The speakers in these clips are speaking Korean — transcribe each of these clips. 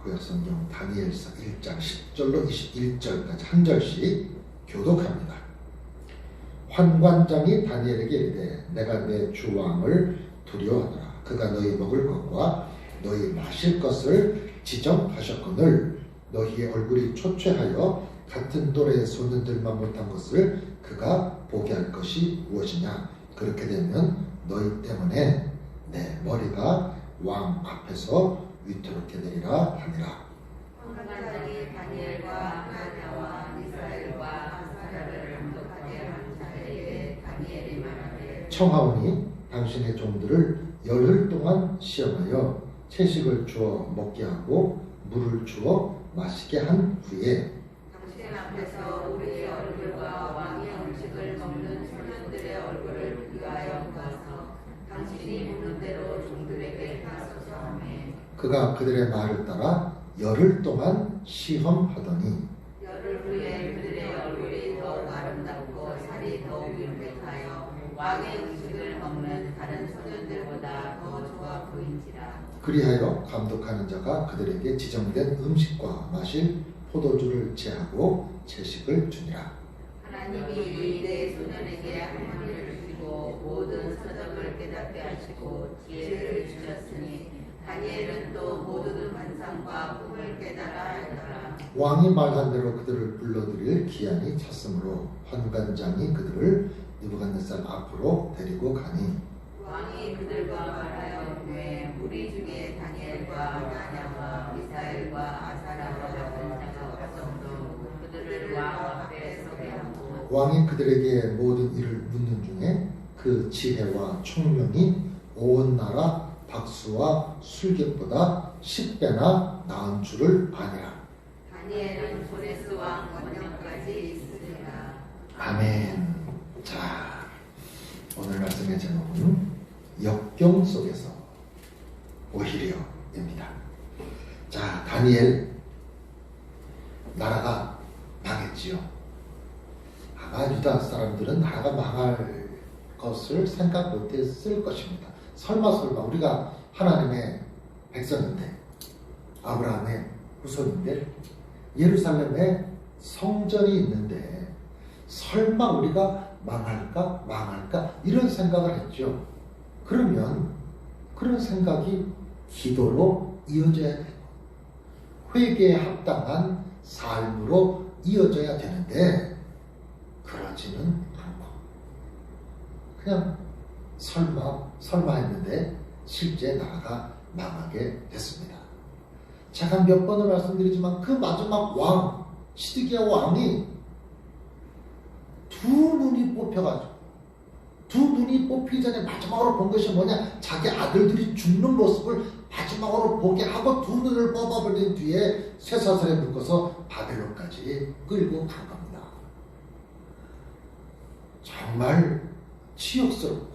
구약성경 다니엘서 1장 10절로 21절까지 한 절씩 교독합니다. 환관장이 다니엘에게 이르되 내가 내 주 왕을 두려워하노라. 그가 너희 먹을 것과 너희 마실 것을 지정하셨거늘 너희의 얼굴이 초췌하여 같은 또래의 소년들만 못한 것을 그가 보게 할 것이 무엇이냐. 그렇게 되면 너희 때문에 내 머리가 왕 앞에서 위태롭게 되리라 하니라. 환관장이 다니엘과 하나냐와 미사엘과 아사랴를 감독하게 한 자에게 다니엘이 말하되 청하오니 당신의 종들을 열흘 동안 시험하여 채식을 주어 먹게 하고 물을 주어 마시게 한 후에 당신 앞에서 우리의 얼굴과 왕의 음식을 먹는 소년들의 얼굴을 비교하여 보아서 당신이 묻는 대로 종들에게 하소서 하매 그가 그들의 말을 따라 열흘 동안 시험하더니 열흘 후에 그들의 얼굴이 더욱 아름답고 살이 더욱 윤택하여 왕의 음식을 먹는 다른 소년들보다 더 좋아 보인지라. 그리하여 감독하는 자가 그들에게 지정된 음식과 마실 포도주를 제하고 채식을 주니라. 하나님이 내 소년에게 한마디를 주시고 모든 서적을 깨닫게 하시고 지혜를 주셨으니 다니엘은 또 모든 환상과 꿈을 깨달아 알더라. 왕이 말한 대로 그들을 불러들일 기한이 찼으므로 환관장이 그들을 느부갓네살 앞으로 데리고 가니 왕이 그들과 말하여 왜 우리 중에 다니엘과 하나냐와 미사엘과 아사랴와 같은 자가 없어도 그들을 왕 앞에 서게 하고 왕이 그들에게 모든 일을 묻는 중에 그 지혜와 총명이 온 나라 박수와 술객보다 10배나 나은 줄을 아니라. 다니엘은 고레스 왕 원년까지 있으리라. 아멘. 자, 오늘 말씀의 제목은 역경 속에서 오히려입니다. 자, 다니엘 나라가 망했지요. 아마 유다 사람들은 나라가 망할 것을 생각 못했을 것입니다. 설마 우리가 하나님의 백성인데 아브라함의 후손인데 예루살렘에 성전이 있는데 설마 우리가 망할까 이런 생각을 했죠. 그러면 그런 생각이 기도로 이어져야 되고 회개에 합당한 삶으로 이어져야 되는데 그러지는 않고 그냥 설마 했는데 실제 나라가 망하게 됐습니다. 제가 몇 번을 말씀드리지만 그 마지막 왕 시드기야 왕이 두 눈이 뽑히기 전에 마지막으로 본 것이 뭐냐? 자기 아들들이 죽는 모습을 마지막으로 보게 하고 두 눈을 뽑아버린 뒤에 쇠사슬에 묶어서 바벨론까지 끌고 간 겁니다. 정말 치욕스럽고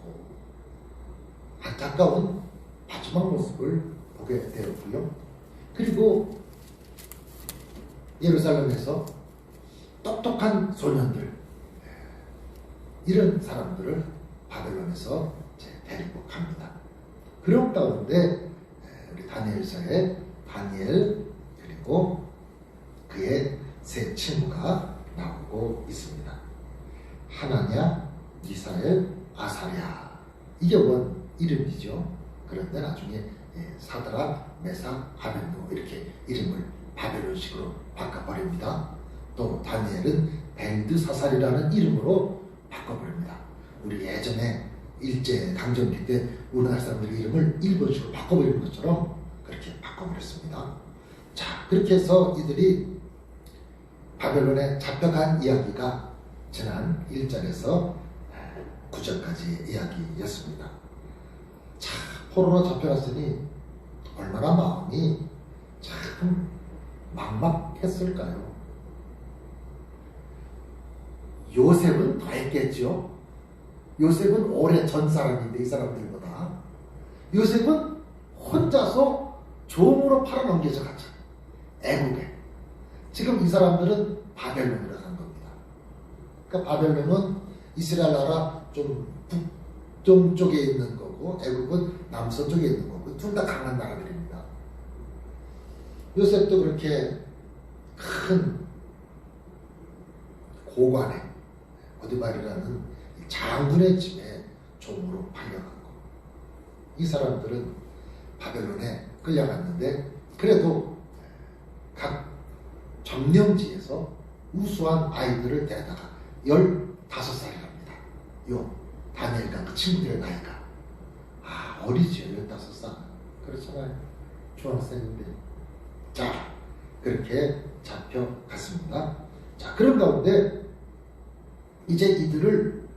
안타까운 마지막 모습을 보게 되었고요. 그리고 예루살렘에서 똑똑한 소년들 이런 사람들을 바벨론에서 데리고 갑니다. 그런 가운데 우리 다니엘서에 다니엘 그리고 그의 세 친구가 나오고 있습니다. 하나냐, 미사엘, 아사랴 이게 원 이름이죠. 그런데 나중에 사드락, 메삭, 아벤노 이렇게 이름을 바벨론식으로 바꿔버립니다. 또 다니엘은 벨드사살이라는 이름으로 바꿔버립니다. 우리 예전에 일제 강점기 때 우리나라 사람들의 이름을 일본식으로 바꿔버리는 것처럼 그렇게 바꿔버렸습니다. 자, 그렇게 해서 이들이 바벨론에 잡혀간 이야기가 지난 1절에서 9절까지의 이야기였습니다. 자, 포로로 잡혀갔으니 얼마나 마음이 참 막막했을까요? 요셉은 더 했겠죠. 요셉은 오래 전 사람인데 이 사람들보다 요셉은 혼자서 종으로 팔아넘겨져 갔죠. 애국에. 지금 이 사람들은 바벨론으로 간 겁니다. 그러니까 바벨론은 이스라엘 나라 좀 북동쪽에 있는 거고 애국은 남서쪽에 있는 거고 둘 다 강한 나라들입니다. 요셉도 그렇게 큰 고관의 어디말이라는 장군의 집에 종으로 팔려갔고, 이 사람들은 바벨론에 끌려갔는데 그래도 각 점령지에서 우수한 아이들을 데려다가 15살이랍니다. 요 다니엘과 그 친구들의 나이가 어리지요. 15살 그렇잖아요. 중학생인데. 자, 그렇게 잡혀갔습니다. 자, 그런 가운데 이제 이들을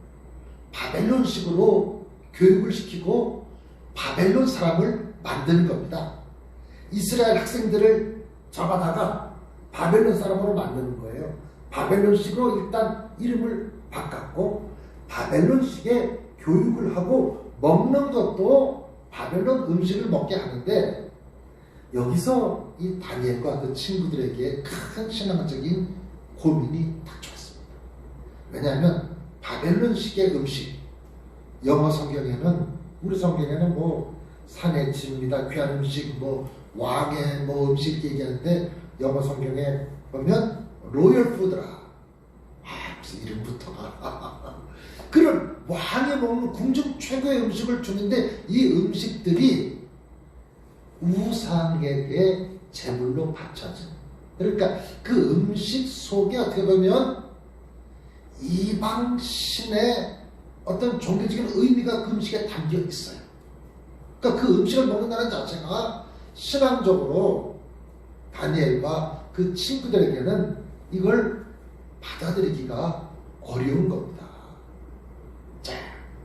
바벨론식으로 교육을 시키고 바벨론 사람을 만드는 겁니다. 이스라엘 학생들을 잡아다가 바벨론 사람으로 만드는 거예요. 바벨론식으로 일단 이름을 바꿨고 바벨론식의 교육을 하고 먹는 것도 바벨론 음식을 먹게 하는데, 여기서 이 다니엘과 그 친구들에게 큰 신앙적인 고민이 닥쳤습니다. 왜냐하면 바벨론식의 음식, 영어 성경에는, 우리 성경에는 뭐 산의 집입니다, 귀한 음식, 뭐 왕의 뭐 음식 얘기하는데 영어 성경에 보면 로열 푸드라. 무슨 이름부터가 그런 왕이 먹는 궁중 최고의 음식을 주는데 이 음식들이 우상에게 제물로 바쳐진, 그러니까 그 음식 속에 어떻게 보면 이방 신의 어떤 종교적인 의미가 그 음식에 담겨 있어요. 그러니까 그 음식을 먹는다는 자체가 신앙적으로 다니엘과 그 친구들에게는 이걸 받아들이기가 어려운 겁니다. 자,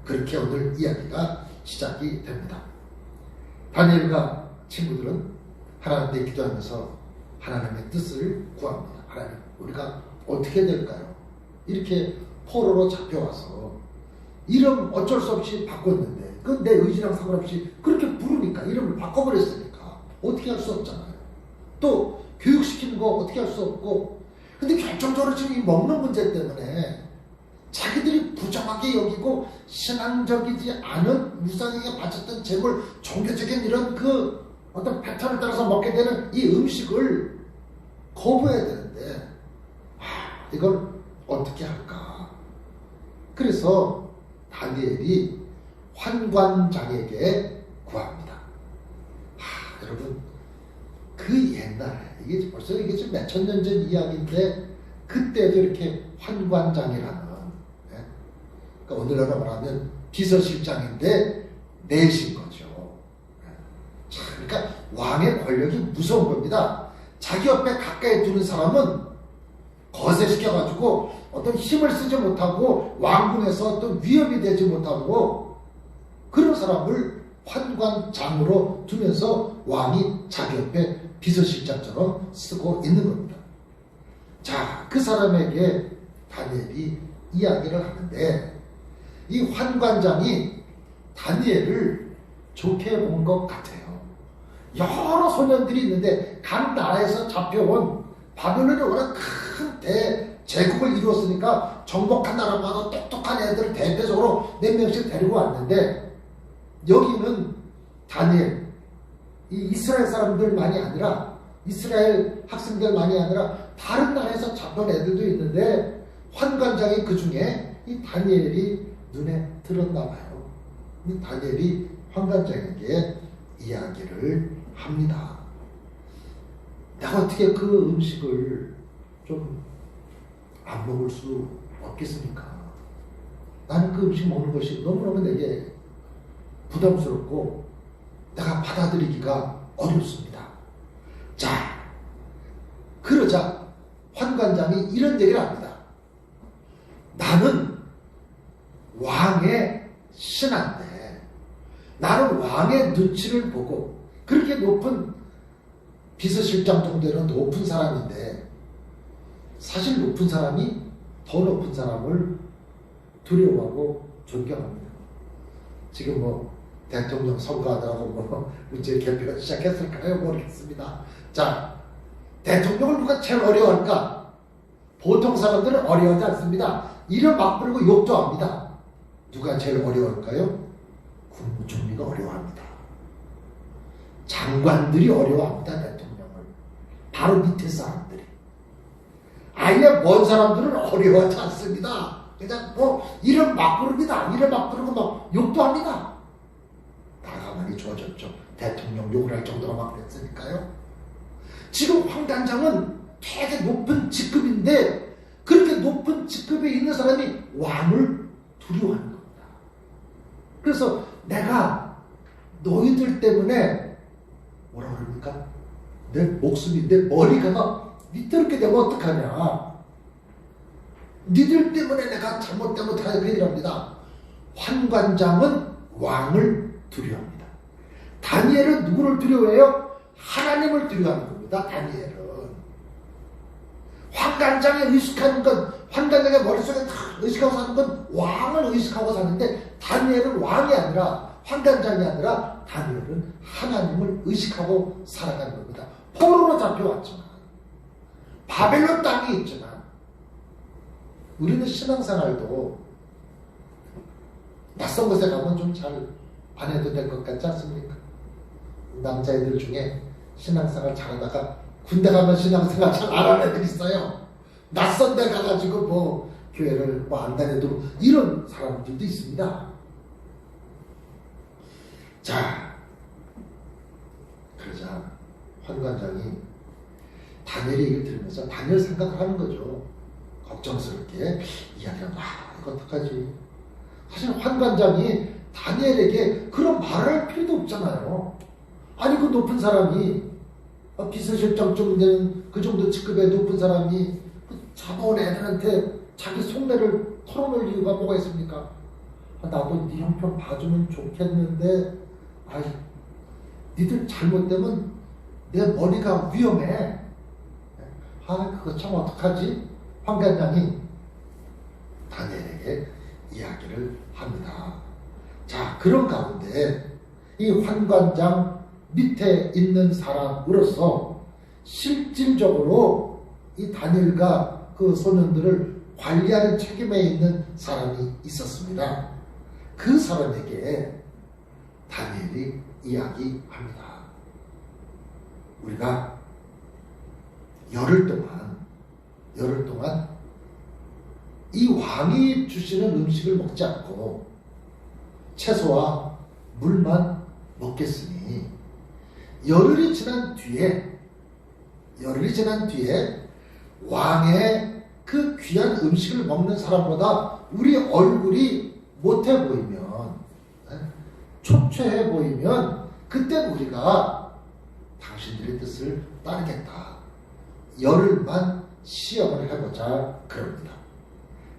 그렇게 오늘 이야기가 시작이 됩니다. 다니엘과 친구들은 하나님께 기도하면서 하나님의 뜻을 구합니다. 하나님, 우리가 어떻게 될까요? 이렇게 포로로 잡혀와서 이름 어쩔 수 없이 바꿨는데 그 내 의지랑 상관없이 그렇게 부르니까 이름을 바꿔버렸으니까 어떻게 할 수 없잖아요. 또 교육시키는 거 어떻게 할 수 없고, 근데 결정적으로 지금 이 먹는 문제 때문에 자기들이 부정하게 여기고 신앙적이지 않은 우상에게 바쳤던 제물, 종교적인 이런 그 어떤 패턴을 따라서 먹게 되는 이 음식을 거부해야 되는데 이걸 어떻게 할까? 그래서 다니엘이 환관장에게 구합니다. 여러분, 그 옛날에 이게 벌써 이게 지금 몇천 년 전 이야기인데 그때도 이렇게 환관장이라는, 그러니까 오늘날로 말하면 비서실장인데 내신 거죠. 자, 그러니까 왕의 권력이 무서운 겁니다. 자기 옆에 가까이 두는 사람은 거세시켜가지고 어떤 힘을 쓰지 못하고 왕궁에서 어떤 위협이 되지 못하고, 그런 사람을 환관장으로 두면서 왕이 자기 옆에 비서실장처럼 쓰고 있는 겁니다. 자, 그 사람에게 다니엘이 이야기를 하는데 이 환관장이 다니엘을 좋게 본 것 같아요. 여러 소년들이 있는데 각 나라에서 잡혀온, 바벨론이 워낙 큰 대제국을 이루었으니까 정복한 나라마다 똑똑한 애들을 대대적으로 몇 명씩 데리고 왔는데, 여기는 다니엘, 이 이스라엘 사람들만이 아니라, 이스라엘 학생들만이 아니라 다른 나라에서 잡혀온 애들도 있는데 환관장이 그 중에 이 다니엘이 눈에 들었나 봐요. 이 다니엘이 환관장에게 이야기를 합니다. 내가 어떻게 그 음식을 좀 안 먹을 수 없겠습니까? 나는 그 음식 먹는 것이 너무너무 내게 부담스럽고 내가 받아들이기가 어렵습니다. 자, 그러자 환관장이 이런 얘기를 합니다. 나는 왕의 신하인데, 나는 왕의 눈치를 보고, 그렇게 높은 비서실장 정도는 높은 사람인데, 사실 높은 사람이 더 높은 사람을 두려워하고 존경합니다. 지금 뭐 대통령 선거하더라고 뭐 문제 개표가 시작했을까요? 모르겠습니다. 자, 대통령을 누가 제일 어려워할까? 보통 사람들은 어려워하지 않습니다. 이름 막 부르고 욕도 합니다. 누가 제일 어려워할까요? 국무총리가 어려워합니다. 장관들이 어려워합니다. 대통령을. 바로 밑에 사람들이. 아예 먼 사람들은 어려워하지 않습니다. 그냥 뭐 이름 막 부릅니다. 이름 막 부르고 막 욕도 합니다. 가만히 좋아졌죠. 대통령 욕을 할 정도로 막 그랬으니까요. 지금 황단장은 되게 높은 직급인데 그렇게 높은 직급에 있는 사람이 왕을 두려워하는 겁니다. 그래서 내가 너희들 때문에 뭐라 그럽니까? 내 목숨이, 내 머리가 밑으로 되면 어떡하냐. 니들 때문에 내가 잘못되면 다 큰일납니다. 환관장은 왕을 두려워합니다. 다니엘은 누구를 두려워해요? 하나님을 두려워하는 겁니다. 다니엘은. 환관장에 의식하는 건, 환관장의 머릿속에 다 의식하고 사는 건 왕을 의식하고 사는데, 다니엘은 왕이 아니라, 환관장이 아니라 다니엘은 하나님을 의식하고 살아가는 겁니다. 포로로 잡혀왔지만, 바벨론 땅에 있지만, 우리는 신앙생활도 낯선 곳에 가면 좀 잘 안 해도 될 것 같지 않습니까? 남자애들 중에 신앙생활 잘하다가 군대 가면 신앙생활 잘 안 하는 애들 있어요. 낯선 데 가가지고 뭐 교회를 뭐 안 다녀도 이런 사람들도 있습니다. 자, 그러자 환관장이 다니엘 얘기를 들으면서 다니엘 생각을 하는 거죠. 걱정스럽게 이야기하면 이거 어떡하지? 사실 환관장이 다니엘에게 그런 말을 할 필요도 없잖아요. 아니 그 높은 사람이 비서실장 좀 되는 그 정도 직급의 높은 사람이 잡아온 애들한테 자기 속내를 털어놓을 이유가 뭐가 있습니까? 나도 네 형편 봐주면 좋겠는데 니들 잘못되면 내 머리가 위험해. 그거 참 어떡하지? 환관장이 다니엘에게 이야기를 합니다. 자, 그런 가운데 이 환관장 밑에 있는 사람으로서 실질적으로 이 다니엘과 그 소년들을 관리하는 책임에 있는 사람이 있었습니다. 그 사람에게 다니엘이 이야기합니다. 우리가 열흘 동안 이 왕이 주시는 음식을 먹지 않고 채소와 물만 먹겠으니 열흘이 지난 뒤에 왕의 그 귀한 음식을 먹는 사람보다 우리 얼굴이 못해 보이면, 초췌해 보이면 그때 우리가 당신들의 뜻을 따르겠다. 열흘만 시험을 해보자 그럽니다.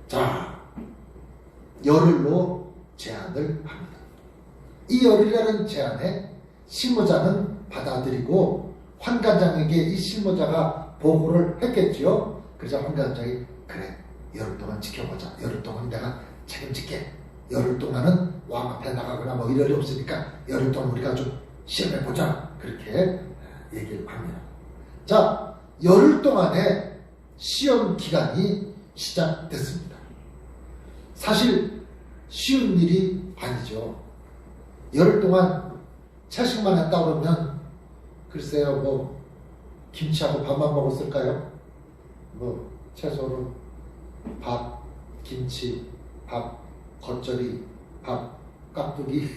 자, 열흘로 제안을 합니다. 이 열흘이라는 제안에 실무자는 받아들이고 환관장에게 이 실무자가 보고를 했겠지요. 그래서 환관장이 그래, 열흘 동안 지켜보자. 열흘 동안 내가 책임질게. 열흘 동안은 왕 앞에 나가거나 뭐 이럴 일 없으니까 열흘 동안 우리가 좀 시험해보자. 그렇게 얘기를 합니다. 자, 열흘 동안의 시험 기간이 시작됐습니다. 사실 쉬운 일이 아니죠. 열흘 동안 채식만 했다 그러면 글쎄요, 뭐 김치하고 밥만 먹었을까요? 뭐 채소로 밥, 김치, 밥, 겉절이, 밥, 깍두기.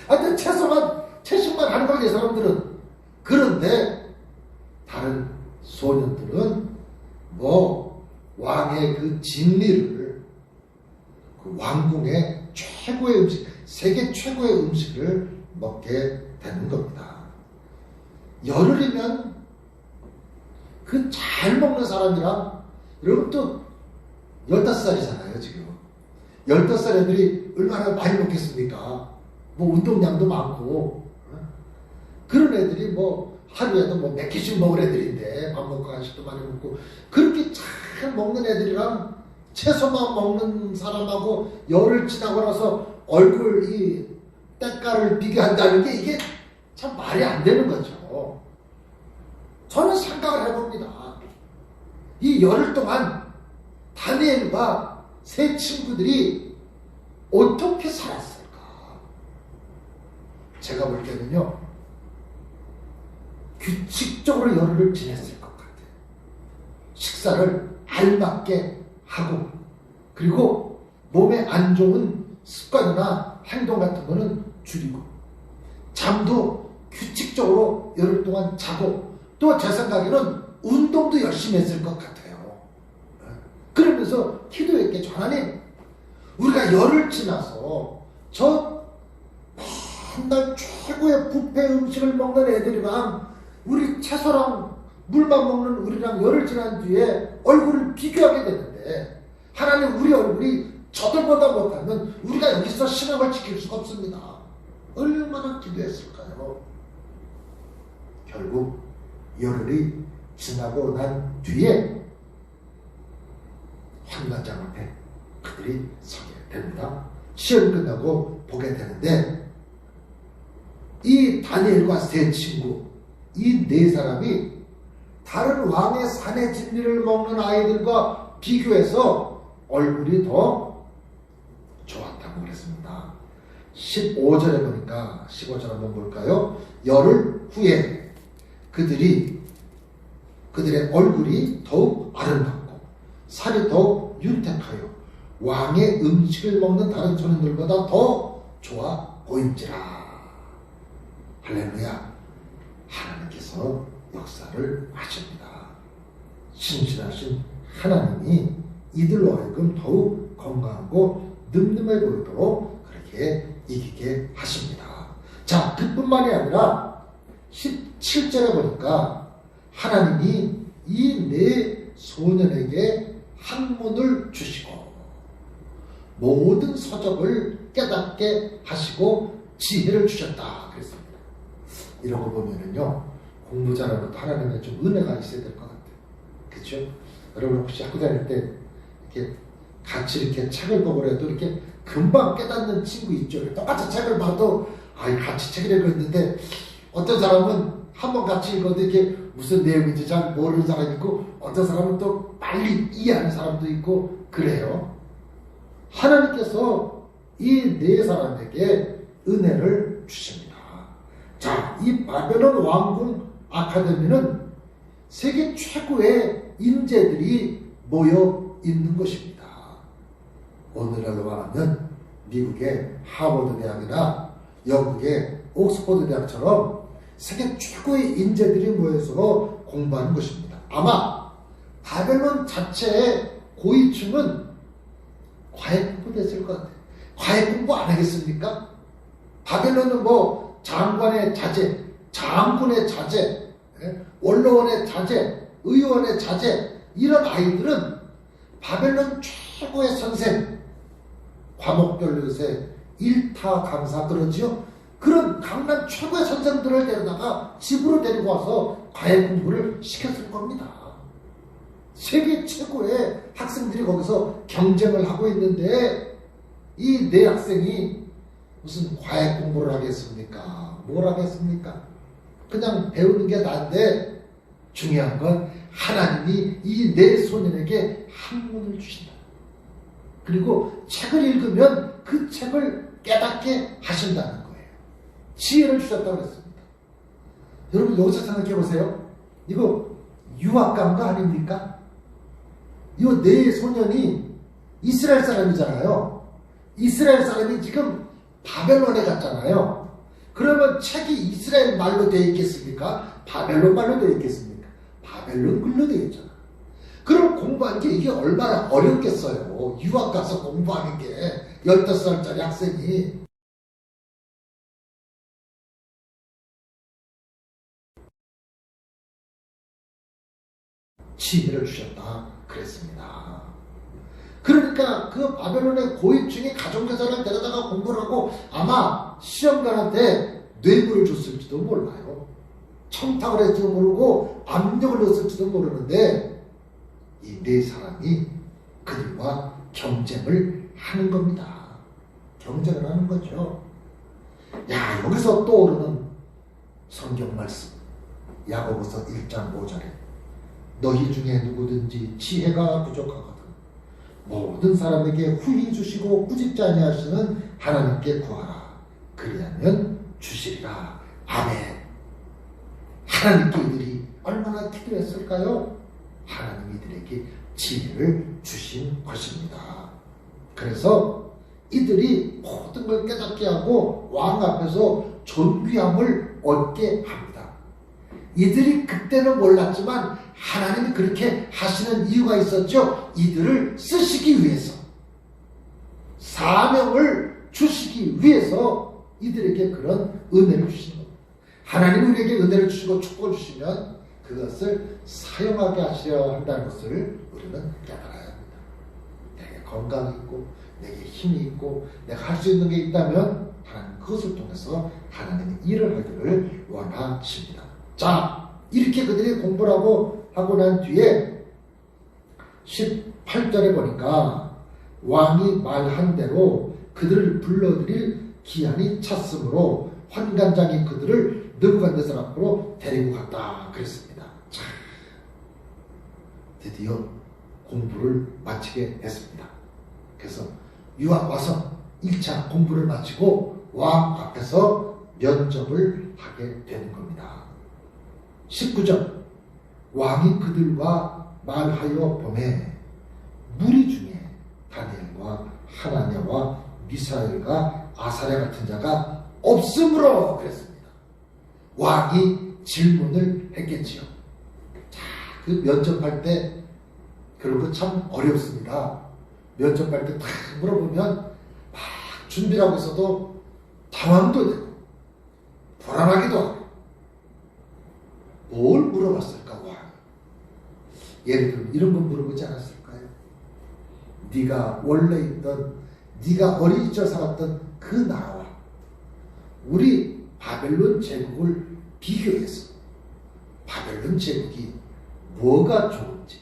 하여튼 채식만 하는 거예요, 사람들은. 그런데 다른 소년들은 뭐 왕의 그 진리를, 그 왕궁의 최고의 음식, 세계 최고의 음식을 먹게 되는 겁니다. 열흘이면 그 잘 먹는 사람이랑, 여러분 또 15살이잖아요 지금. 15살 애들이 얼마나 많이 먹겠습니까? 뭐 운동량도 많고, 그런 애들이 뭐 하루에도 뭐 몇 끼씩 먹을 애들인데, 밥 먹고 간식도 많이 먹고, 그렇게 잘 먹는 애들이랑 채소만 먹는 사람하고 열흘 지나고 나서 얼굴 이 때깔을 비교한다는 게 이게 참 말이 안 되는 거죠. 저는 생각을 해봅니다. 이 열흘 동안 다니엘과 세 친구들이 어떻게 살았을까? 제가 볼 때는요, 규칙적으로 열흘을 지냈을 것 같아요. 식사를 알맞게 하고, 그리고 몸에 안 좋은 습관이나 행동 같은 거는 줄이고, 잠도 규칙적으로 열흘 동안 자고, 또 제 생각에는 운동도 열심히 했을 것 같아요. 그러면서 기도했겠죠. 하나님, 우리가 열흘 지나서 저 맨날 최고의 뷔페 음식을 먹는 애들이랑 우리 채소랑 물만 먹는 우리랑 열흘 지난 뒤에 얼굴을 비교하게 되는데, 하나님, 우리 얼굴이 저들보다 못하면 우리가 여기서 신앙을 지킬 수가 없습니다. 얼마나 기도했을까요? 결국 열흘이 지나고 난 뒤에 환관장 앞에 그들이 서게 됩니다. 시험 끝나고 보게 되는데, 이 다니엘과 세 친구, 이 네 사람이 다른 왕의 사내 진리를 먹는 아이들과 비교해서 얼굴이 더 좋았다고 그랬습니다. 15절에 보니까, 15절 한번 볼까요? 열흘 후에 그들의 얼굴이 더욱 아름답고 살이 더욱 윤택하여 왕의 음식을 먹는 다른 소년들보다 더 좋아 보인지라. 할렐루야. 하나님께서 역사를 하십니다. 신실하신 하나님이 이들로 하여금 더욱 건강하고 늠름해 보이도록 그렇게 이기게 하십니다. 자, 그뿐만이 아니라 17절에 보니까 하나님이 이 네 소년에게 학문을 주시고 모든 서적을 깨닫게 하시고 지혜를 주셨다 그랬습니다. 이런 거 보면은요, 공부 잘하는 것도 하나님의 좀 은혜가 있어야 될 것 같아요. 그렇죠? 여러분 혹시 학교 다닐 때 이렇게 같이 이렇게 책을 보고라도 이렇게 금방 깨닫는 친구 있죠? 똑같이 책을 봐도 같이 책을 읽었는데 어떤 사람은 한번 같이 읽어도 이게 무슨 내용인지 잘 모르는 사람이 있고, 어떤 사람은 또 빨리 이해하는 사람도 있고 그래요. 하나님께서 이 네 사람에게 은혜를 주십니다. 자, 이 바벨론 왕궁 아카데미는 세계 최고의 인재들이 모여 있는 것입니다. 오늘날로 말하면 미국의 하버드 대학이나 영국의 옥스퍼드 대학처럼 세계 최고의 인재들이 모여서 공부하는 것입니다. 아마 바벨론 자체의 고위층은 과외 공부됐을 것 같아요. 과외 공부 안 하겠습니까? 바벨론은 뭐 장관의 자제, 장군의 자제, 원로원의 자제, 의원의 자제, 이런 아이들은 바벨론 최고의 선생, 과목별로 요새 일타 강사 그러지요? 그런 강남 최고의 선생들을 데려다가 집으로 데리고 와서 과외 공부를 시켰을 겁니다. 세계 최고의 학생들이 거기서 경쟁을 하고 있는데 이 네 학생이 무슨 과외 공부를 하겠습니까? 뭘 하겠습니까? 그냥 배우는 게 나은데, 중요한 건 하나님이 이 네 소년에게 학문을 주신다. 그리고 책을 읽으면 그 책을 깨닫게 하신다는 거예요. 지혜를 주셨다고 그랬습니다. 여러분 여기서 생각해 보세요. 이거 유학 간 거 아닙니까? 이 네 소년이 이스라엘 사람이잖아요. 이스라엘 사람이 지금 바벨론에 갔잖아요. 그러면 책이 이스라엘 말로 되어 있겠습니까? 바벨론 말로 되어 있겠습니까? 바벨론 글로 되어 있잖아. 그럼 공부하는 게 이게 얼마나 어렵겠어요. 유학 가서 공부하는 게 15살짜리 학생이. 지혜를 주셨다 그랬습니다. 그러니까 그 바벨론의 고위층이 가정교사를 데려다가 공부를 하고 아마 시험관한테 뇌물을 줬을지도 몰라요. 청탁을 했을지도 모르고 압력을 넣었을지도 모르는데 이 네 사람이 그들과 경쟁을 하는 겁니다. 경쟁을 하는 거죠. 야, 여기서 떠오르는 성경 말씀, 야고보서 1장 5절에 너희 중에 누구든지 지혜가 부족하거든 모든 사람에게 후히 주시고 꾸짖지 아니하시는 하나님께 구하라. 그리하면 주시리라. 아멘. 하나님께 이들이 얼마나 기도했을까요? 하나님이 이들에게 지혜를 주신 것입니다. 그래서 이들이 모든 걸 깨닫게 하고 왕 앞에서 존귀함을 얻게 합니다. 이들이 그때는 몰랐지만 하나님이 그렇게 하시는 이유가 있었죠. 이들을 쓰시기 위해서, 사명을 주시기 위해서 이들에게 그런 은혜를 주시는 겁니다. 하나님이 우리에게 은혜를 주시고 축복을 주시면 그것을 사용하게 하셔야 한다는 것을 우리는 깨달아야 합니다. 내게 건강이 있고 내게 힘이 있고 내가 할 수 있는 게 있다면 하나님 그것을 통해서 하나님의 일을 하기를 원하십니다. 자, 이렇게 그들이 공부를 하고 난 뒤에 18절에 보니까 왕이 말한 대로 그들을 불러들일 기한이 찼으므로 환관장이 그들을 느부갓네살 앞으로 데리고 갔다 그랬습니다. 자, 드디어 공부를 마치게 했습니다. 그래서 유학 와서 1차 공부를 마치고 왕 앞에서 면접을 하게 되는 겁니다. 19절, 왕이 그들과 말하여 보매 무리 중에 다니엘과 하나냐와 미사엘과 아사랴 같은 자가 없으므로 그랬습니다. 왕이 질문을 했겠지요. 자, 그 면접할 때 그런 거 참 어렵습니다. 면접할 때 딱 물어보면 막 준비를 하고 있어도 당황도 되고 불안하기도 하고. 뭘 물어봤을까 왕? 예를 들면 이런 거 물어보지 않았을까요? 네가 원래 있던, 네가 어린 시절 살았던 그 나라와 우리 바벨론 제국을 비교해서 바벨론 제국이 뭐가 좋은지,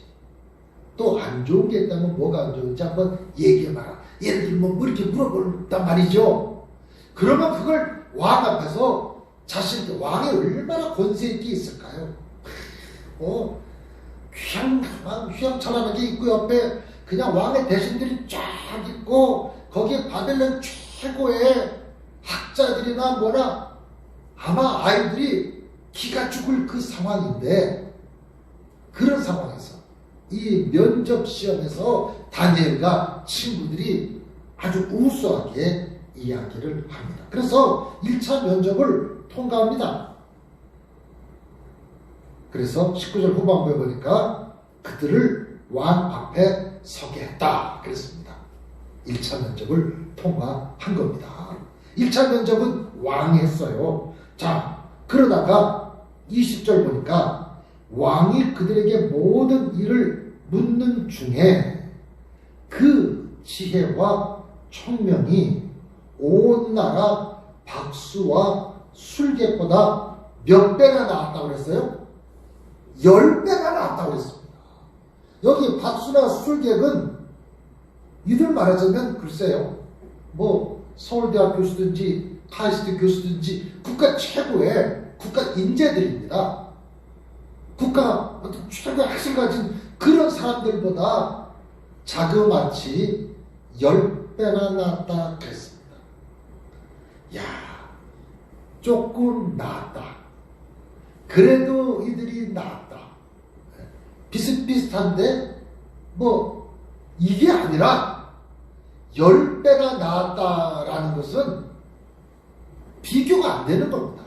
또 안 좋은 게 있다면 뭐가 안 좋은지 한번 얘기해봐라. 예를 들면 뭐 이렇게 물어본단 말이죠. 그러면 그걸 왕 앞에서 자신, 왕이 얼마나 권세 있게 있을까요? 휘황찬란하게 있고 옆에 그냥 왕의 대신들이 쫙 있고 거기에 바벨론 최고의 학자들이나 뭐나 아마 아이들이 기가 죽을 그 상황인데, 그런 상황에서 이 면접 시험에서 다니엘과 친구들이 아주 우수하게 이야기를 합니다. 그래서 1차 면접을 통과합니다. 그래서 19절 후반부에 보니까 그들을 왕 앞에 서게 했다 그랬습니다. 1차 면접을 통과한 겁니다. 1차 면접은 왕이 했어요. 자, 그러다가 20절 보니까 왕이 그들에게 모든 일을 묻는 중에 그 지혜와 총명이 온 나라 박수와 술객보다 몇 배나 나왔다고 그랬어요? 10배나 나왔다고 그랬습니다. 여기 박수나 술객은 이들 말하자면 글쎄요, 뭐 서울대학 교수든지 카이스트 교수든지 국가 최고의 국가 인재들입니다. 국가 최고의 학을 가진 그런 사람들보다 자그마치 10배나 나왔다 그랬습니다. 야, 조금 나았다. 그래도 이들이 나았다. 비슷비슷한데 뭐 이게 아니라 10배나 나았다라는 것은 비교가 안 되는 겁니다.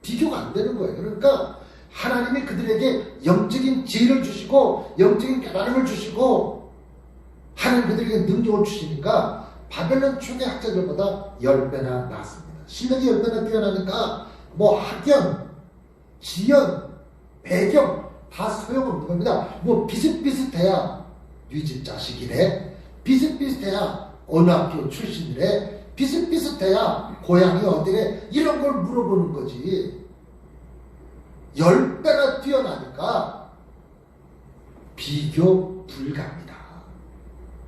비교가 안 되는 거예요. 그러니까 하나님이 그들에게 영적인 지혜를 주시고 영적인 깨달음을 주시고 하나님 그들에게 능력을 주시니까 바벨론 최고의 학자들보다 10배나 나았습니다. 실력이 10배나 뛰어나니까 뭐 학연, 지연, 배경 다 소용없는 겁니다. 뭐 비슷비슷해야 뉘집 자식이래, 비슷비슷해야 어느 학교 출신이래, 비슷비슷해야 고향이 어디래, 이런 걸 물어보는 거지. 10배나 뛰어나니까 비교 불가입니다.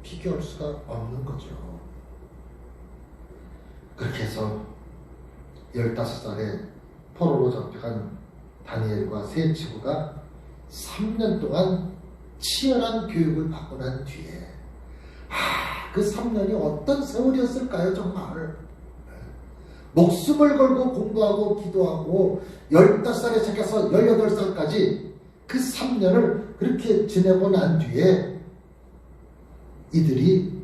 비교할 수가 없는 거죠. 그렇게 해서 15살에 포로로 잡혀간 다니엘과 세 친구가 3년 동안 치열한 교육을 받고 난 뒤에 그 3년이 어떤 세월이었을까요? 정말 목숨을 걸고 공부하고 기도하고 15살에 시작해서 18살까지 그 3년을 그렇게 지내고 난 뒤에 이들이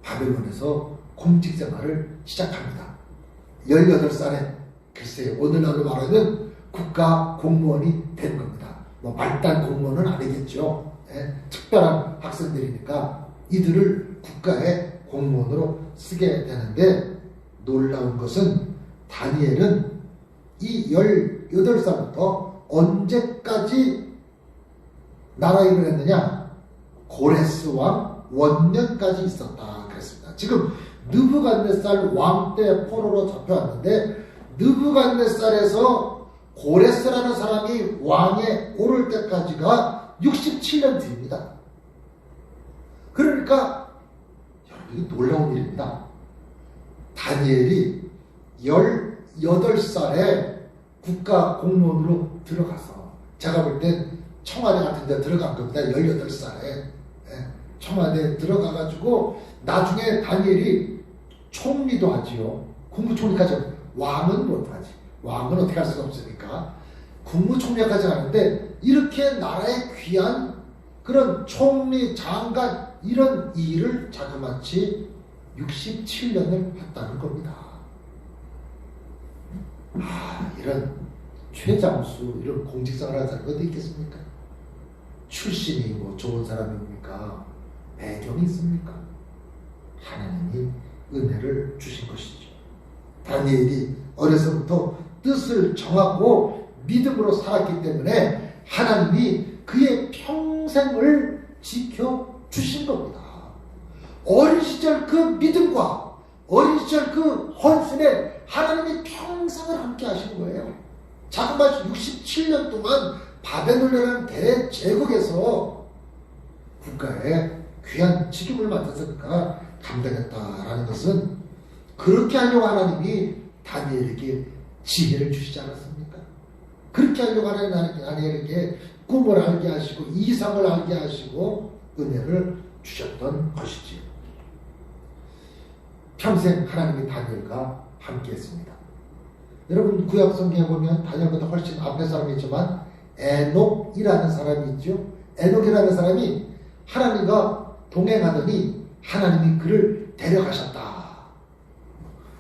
바벨론에서 공직 생활을 시작합니다. 18살에 글쎄요, 오늘날로 말하면 국가 공무원이 된 겁니다. 뭐 말단 공무원은 아니겠죠. 예? 특별한 학생들이니까 이들을 국가의 공무원으로 쓰게 되는데, 놀라운 것은 다니엘은 이 18살부터 언제까지 나라 일을 했느냐? 고레스 왕 원년까지 있었다 그랬습니다. 지금 느부갓네살 왕 때 포로로 잡혀왔는데, 느부갓네살에서 고레스라는 사람이 왕에 오를 때까지가 67년 뒤입니다. 그러니까 여러분, 이게 놀라운 일입니다. 다니엘이 18살에 국가 공무원으로 들어가서, 제가 볼 땐 청와대 같은 데 들어간 겁니다. 18살에 청와대에 들어가가지고 나중에 다니엘이 총리도 하지요. 국무총리까지. 왕은 못하지. 왕은 어떻게 할 수가 없으니까 국무총리까지 하는데, 이렇게 나라의 귀한 그런 총리, 장관 이런 일을 자그마치 67년을 했다는 겁니다. 이런 최장수, 이런 공직생활을 하는 사람이 어디 있겠습니까? 출신이 뭐 좋은 사람입니까? 배경이 있습니까? 하나님이 은혜를 주신 것이죠. 다니엘이 어려서부터 뜻을 정하고 믿음으로 살았기 때문에 하나님이 그의 평생을 지켜주신 겁니다. 어린 시절 그 믿음과 어린 시절 그 헌신에 하나님이 평생을 함께 하신 거예요. 자그마치 67년 동안 바벨론이라는 대제국에서 국가에 귀한 직임을 맡았으니까 감당했다라는 것은, 그렇게 하려고 하나님이 다니엘에게 지혜를 주시지 않았습니까? 그렇게 하려고 하나님이 다니엘에게 꿈을 알게 하시고 이상을 알게 하시고 은혜를 주셨던 것이지요. 평생 하나님이 다니엘과 함께 했습니다. 여러분, 구약 성경에 보면 다니엘보다 훨씬 앞에 사람이지만 에녹이라는 사람이 있죠. 에녹이라는 사람이 하나님과 동행하더니 하나님이 그를 데려가셨다.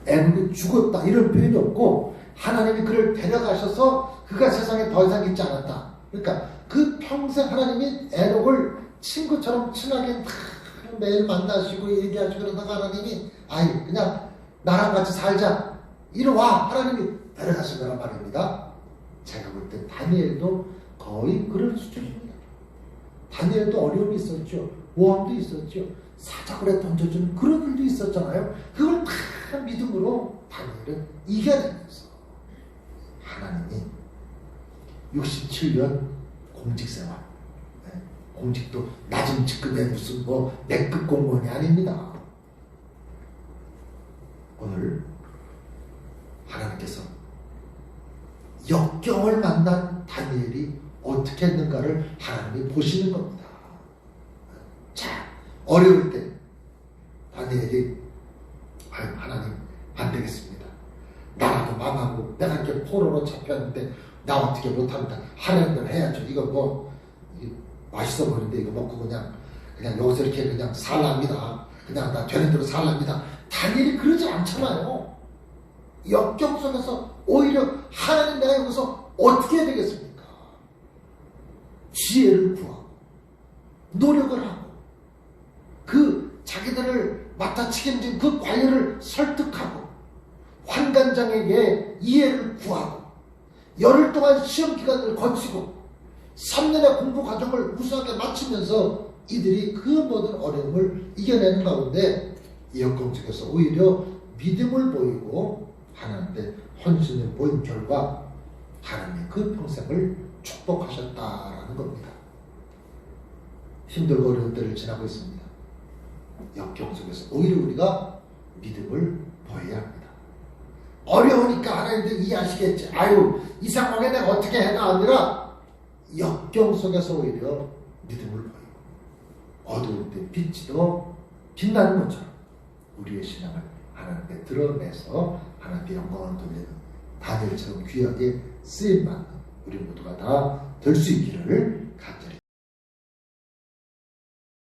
에녹이 죽었다 이런 표현이 없고, 하나님이 그를 데려가셔서 그가 세상에 더 이상 있지 않았다. 그러니까 그 평생 하나님이 에녹을 친구처럼 친하게 매일 만나시고 얘기하시고 그러다가 하나님이 그냥 나랑 같이 살자, 이리 와, 하나님이 데려가신 거란 말입니다. 제가 볼 때 다니엘도 거의 그런 수준입니다. 다니엘도 어려움이 있었죠. 모함도 있었죠. 사자굴에 던져주는 그런 일도 있었잖아요. 그걸 다 믿음으로 다니엘은 이겨내면서 하나님이 67년 공직생활, 공직도 낮은 직급의 무슨 뭐 내급 공무원이 아닙니다. 오늘 하나님께서 역경을 만난 다니엘이 어떻게 했는가를 하나님이 보시는 겁니다. 자, 어려울 때 다니엘이 하나님 안 되겠습니다. 나라도 망하고 내가 이렇게 포로로 잡혔는데 나 어떻게 못합니다. 하나님 걸 해야죠. 이거 뭐 맛있어 보이는데 이거 먹고 그냥 여기서 이렇게 그냥 살랍니다. 그냥 나 되는 대로 살랍니다. 다니엘이 그러지 않잖아요. 역경 속에서 오히려 하나님, 내가 여기서 어떻게 해야 되겠습니까? 지혜를 구하고 노력을 하고 그 자기들을 맡아 책임진 그 관료를 설득하고 환관장에게 이해를 구하고 열흘 동안 시험 기간을 거치고 3년의 공부 과정을 우수하게 마치면서 이들이 그 모든 어려움을 이겨내는 가운데 이 역경 속에서 오히려 믿음을 보이고 하나님께 헌신을 보인 결과 하나님이 그 평생을 축복하셨다라는 겁니다. 힘들고 어려운 때를 지나고 있습니다. 역경 속에서 오히려 우리가 믿음을 보여야 합니다. 어려우니까 하나님도 이해하시겠지. 이 상황에 내가 어떻게 해가 아니라 역경 속에서 오히려 믿음을 보이고 어두울 때 빛이 더 빛나는 것처럼 우리의 신앙을 하나님께 드러내서 하나님께 영광을 돌리는 다니엘처럼 귀하게 쓰임받는 우리 모두가 다 될 수 있기를